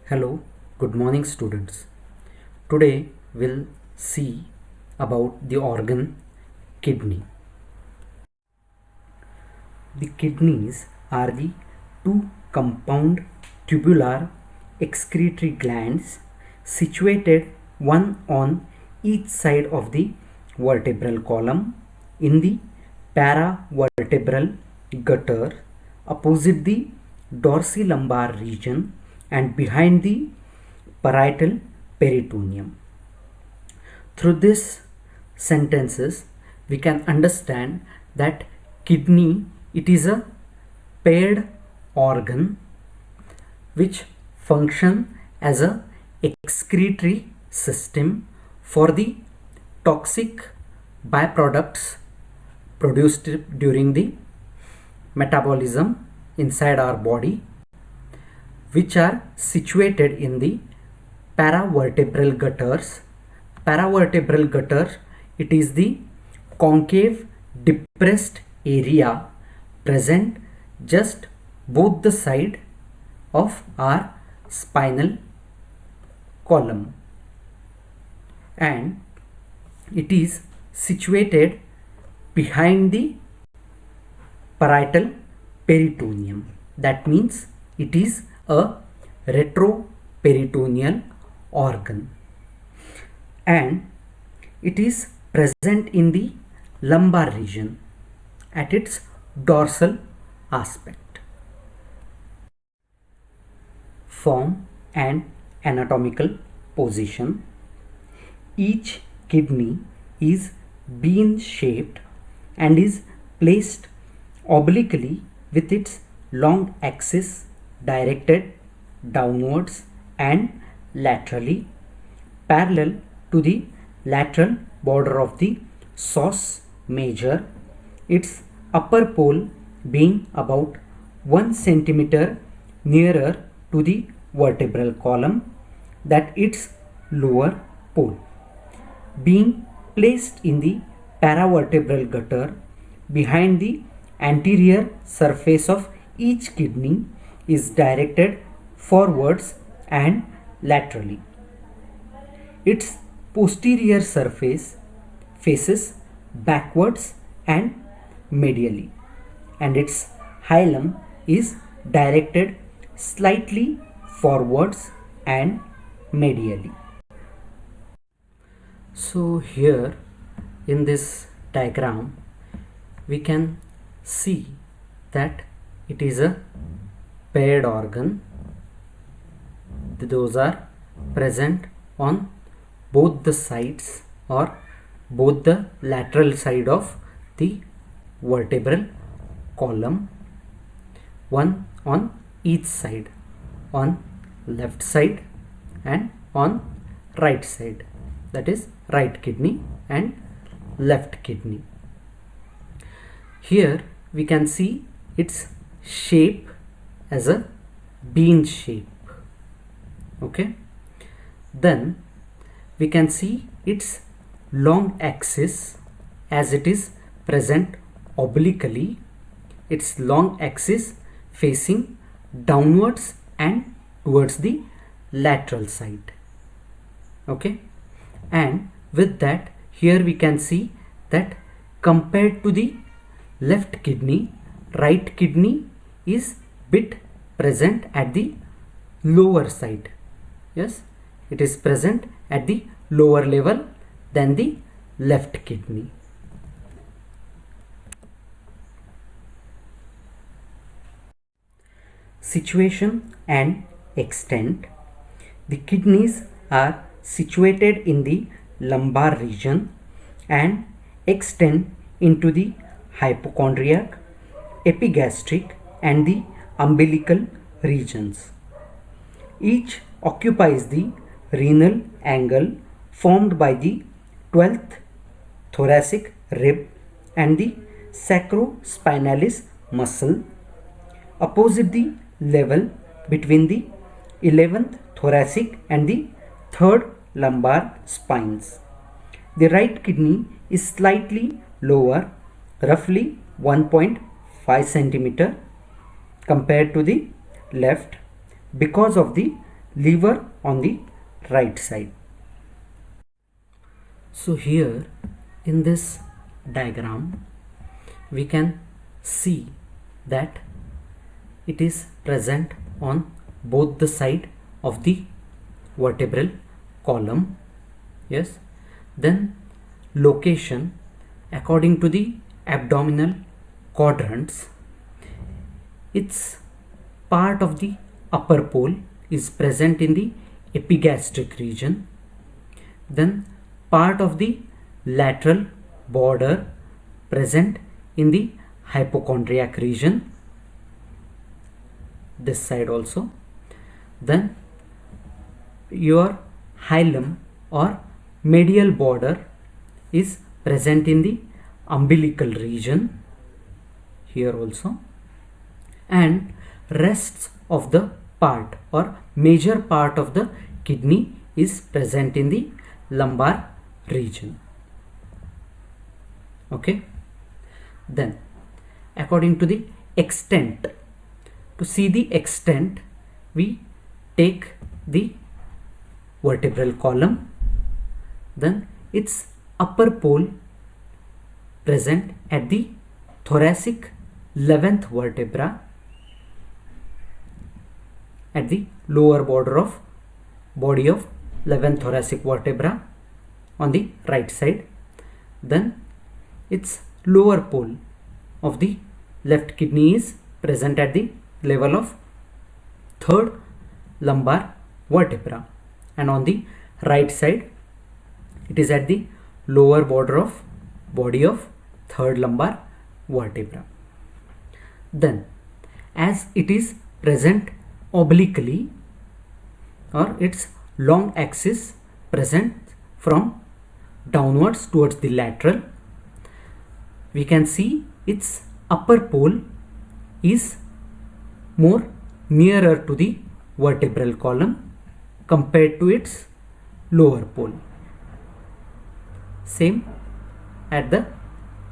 Hello, good morning students. Today we'll see about the organ kidney. The kidneys are the two compound tubular excretory glands situated one on each side of the vertebral column in the paravertebral gutter opposite the dorsiflumbar region and behind the parietal peritoneum. Through these sentences, we can understand that kidney, it is a paired organ which function as a excretory system for the toxic byproducts produced during the metabolism inside our body, which are situated in the paravertebral gutters. Paravertebral gutter, it is the concave depressed area present just both the side of our spinal column, and it is situated behind the parietal peritoneum. That means it is a retroperitoneal organ, and it is present in the lumbar region at its dorsal aspect. Form and anatomical position. Each kidney is bean shaped and is placed obliquely with its long axis directed downwards and laterally parallel to the lateral border of the psoas major, its upper pole being about 1 centimeter nearer to the vertebral column than its lower pole. Being placed in the paravertebral gutter behind the anterior surface of each kidney is directed forwards and laterally. Its posterior surface faces backwards and medially, and its hilum is directed slightly forwards and medially. So here in this diagram we can see that it is a paired organ. Those are present on both the sides or both the lateral side of the vertebral column, one on each side, on left side and on right side, that is right kidney and left kidney. Here we can see its shape as a bean shape. Okay, then we can see its long axis as it is present obliquely, its long axis facing downwards and towards the lateral side. Okay, and with that, here we can see that compared to the left kidney, right kidney is bit present at the lower side. Yes, it is present at the lower level than the left kidney. Situation and extent. The kidneys are situated in the lumbar region and extend into the hypochondriac, epigastric and the umbilical regions. Each occupies the renal angle formed by the 12th thoracic rib and the sacrospinalis muscle opposite the level between the 11th thoracic and the 3rd lumbar spines. The right kidney is slightly lower, roughly 1.5 centimeter compared to the left because of the lever on the right side. So here in this diagram we can see that it is present on both the side of the vertebral column. Yes, then location according to the abdominal quadrants, its part of the upper pole is present in the epigastric region, then part of the lateral border present in the hypochondriac region, this side also, then your hilum or medial border is present in the umbilical region here also, and rests of the part or major part of the kidney is present in the lumbar region. Okay, then according to the extent, to see the extent we take the vertebral column, then its upper pole present at the thoracic 11th vertebra, at the lower border of body of 11th thoracic vertebra on the right side, then its lower pole of the left kidney is present at the level of 3rd lumbar vertebra, and on the right side it is at the lower border of body of 3rd lumbar vertebra. Then as it is present obliquely, or its long axis present from downwards towards the lateral, we can see its upper pole is more nearer to the vertebral column compared to its lower pole. Same at the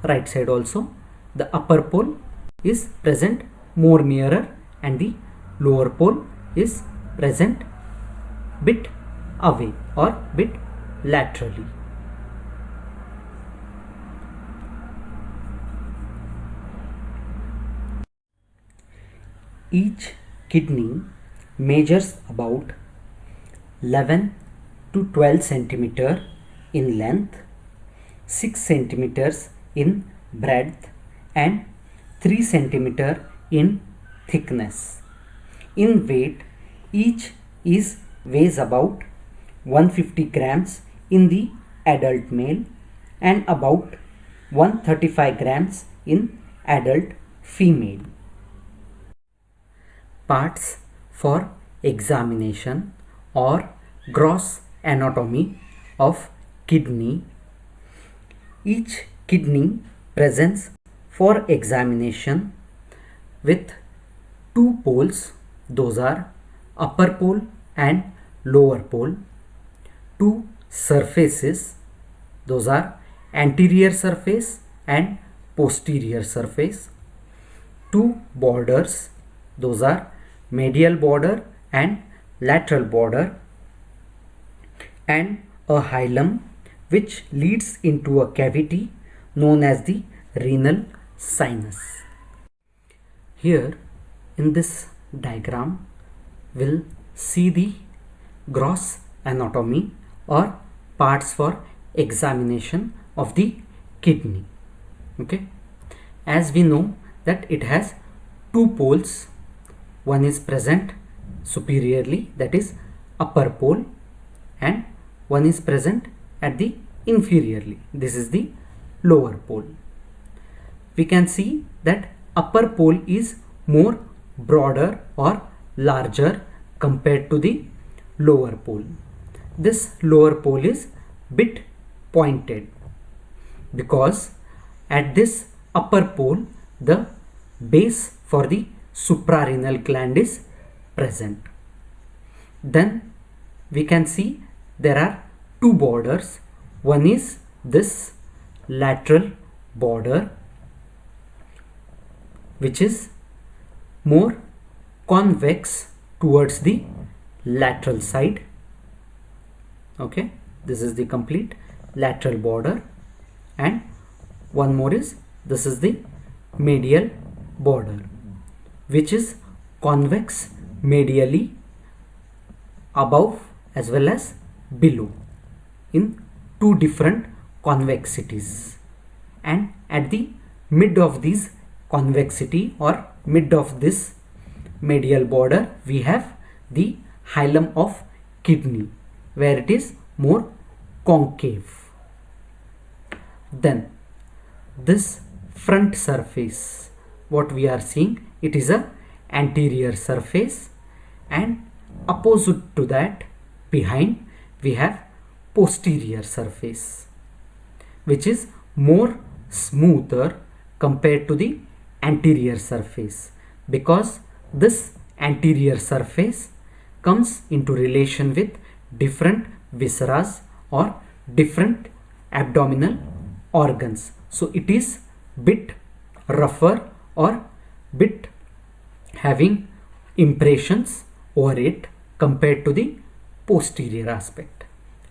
right side also, the upper pole is present more nearer and the lower pole is present bit away or bit laterally. Each kidney measures about 11 to 12 centimeter in length, 6 centimeters in breadth and 3 centimeter in thickness. In weight, each weighs about 150 grams in the adult male and about 135 grams in adult female. Parts for examination or gross anatomy of kidney. Each kidney presents for examination with two poles, those are upper pole and lower pole, two surfaces, those are anterior surface and posterior surface, two borders, those are medial border and lateral border, and a hilum which leads into a cavity known as the renal sinus. Here in this diagram we'll see the gross anatomy or parts for examination of the kidney. Okay, as we know that it has two poles, one is present superiorly, that is upper pole, and one is present at the inferiorly, this is the lower pole. We can see that upper pole is more broader or larger compared to the lower pole. This lower pole is bit pointed because at this upper pole the base for the suprarenal gland is present. Then we can see there are two borders. One is this lateral border which is more convex towards the lateral side. Okay, this is the complete lateral border, and one more is this is the medial border, which is convex medially above as well as below in two different convexities. And at the mid of this convexity or mid of this medial border, we have the hilum of kidney, where it is more concave. Then this front surface, what we are seeing, it is a anterior surface, and opposite to that, behind, we have posterior surface, which is more smoother compared to the anterior surface, because this anterior surface comes into relation with different viscera or different abdominal organs. So it is bit rougher or bit having impressions over it compared to the posterior aspect.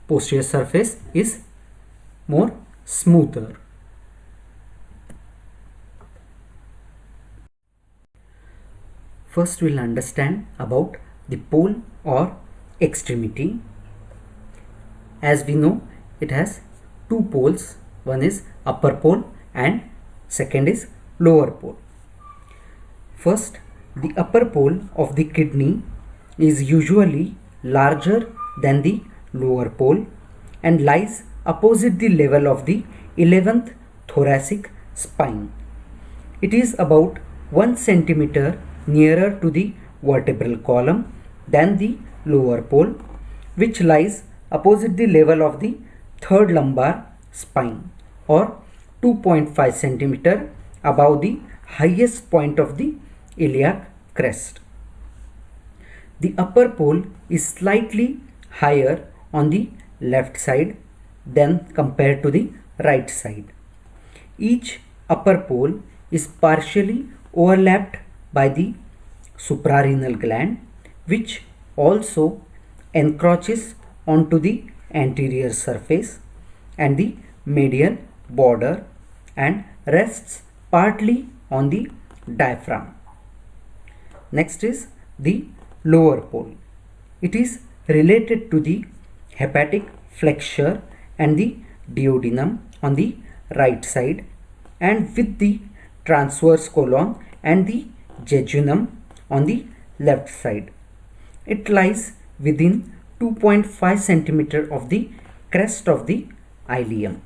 Posterior surface is more smoother. First we'll understand about the pole or extremity. As we know, it has two poles. One is upper pole and second is lower pole. First, the upper pole of the kidney is usually larger than the lower pole and lies opposite the level of the 11th thoracic spine. It is about 1 centimeter nearer to the vertebral column than the lower pole, which lies opposite the level of the third lumbar spine, or 2.5 centimeter above the highest point of the iliac crest. The upper pole is slightly higher on the left side than compared to the right side. Each upper pole is partially overlapped by the suprarenal gland, which also encroaches onto the anterior surface and the medial border and rests partly on the diaphragm. Next is the lower pole. It is related to the hepatic flexure and the duodenum on the right side, and with the transverse colon and the jejunum on the left side. It lies within 2.5 centimeter of the crest of the ileum.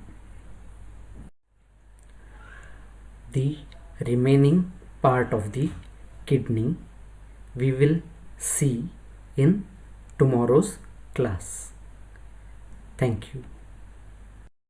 The remaining part of the kidney we will see in tomorrow's class. Thank you.